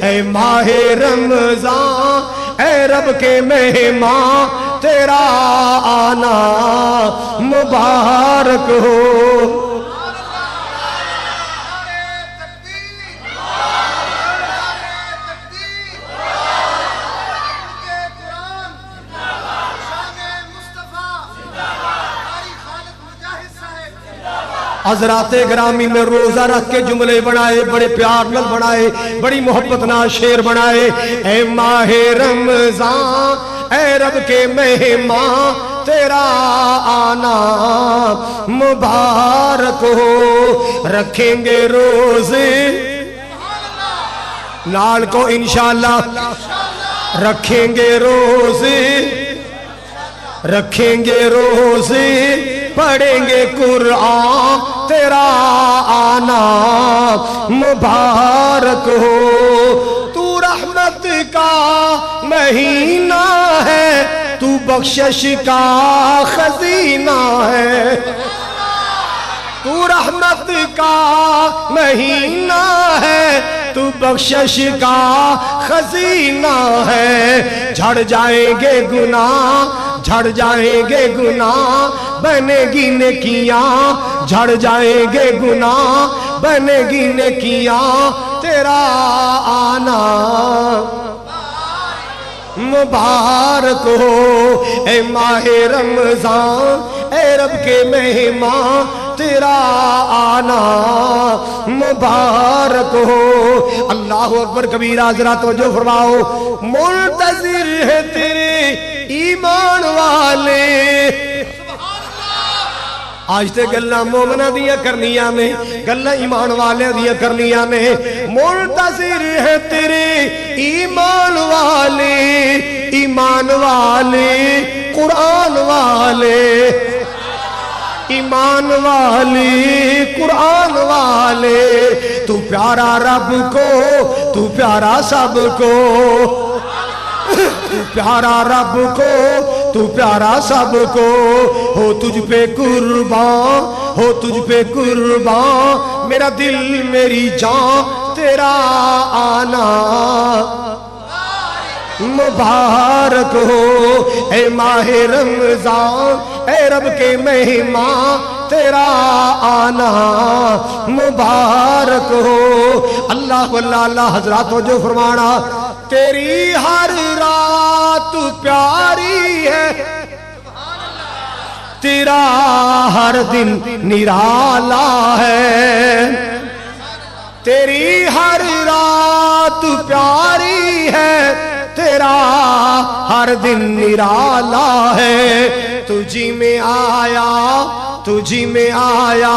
اے ماہ رمضان اے رب کے مہمان تیرا آنا مبارک ہو۔ حضرات گرامی میں روزہ رکھ کے جملے بنائے، بڑے پیار نال بنائے، بڑی محبت نال شعر بنائے۔ اے ماہ رمضان اے رب کے مہمان تیرا آنا مبارک ہو۔ رکھیں گے روزے نال کو انشاءاللہ، رکھیں گے روزے، رکھیں گے روزے، پڑھیں گے قرآن تیرا آنا مبارک ہو۔ تو رحمت کا مہینہ ہے، تو بخشش کا خزینہ ہے۔ تو رحمت کا مہینہ ہے، تو بخشش کا خزینہ ہے۔ جھڑ جائیں گے گناہ، جھڑ جائیں گے گناہ، بنے گی نیکیاں، جھڑ جائیں گے گناہ، بنے گی نیکیاں تیرا آنا مبارک ہو۔ اے ماہ رمضان اے رب کے مہمان تیرا آنا مبارک ہو۔ اللہ اکبر کبیرہ، ذرا توجہ فرماؤ۔ منتظر ہے تیرے ایمان والے، آج تے گلہ مومنہ دیا کرنیاں نے، گلہ ایمان والے دیا کرنیاں نے۔ منتظر ہے تیرے ایمان والے، ایمان والے قرآن والے، ایمان والے قرآن والے۔ تو پیارا رب کو، تو پیارا سب کو، تو پیارا رب کو، تو پیارا سب کو، ہو تجھ پہ قربان، ہو تجھ پہ قربان، میرا دل میری جان تیرا آنا مبارک ہو۔ اے ماہ رمضان اے رب کے مہمان تیرا آنا مبارک ہو۔ اللہ واللہ اللہ حضرات جو فرمانا، تیری ہر رات پیاری ہے، تیرا ہر دن نرالا ہے۔ تیری ہر رات پیاری ہے، تیرا ہر دن نرالا ہے۔ تجھی میں آیا، تجھی میں آیا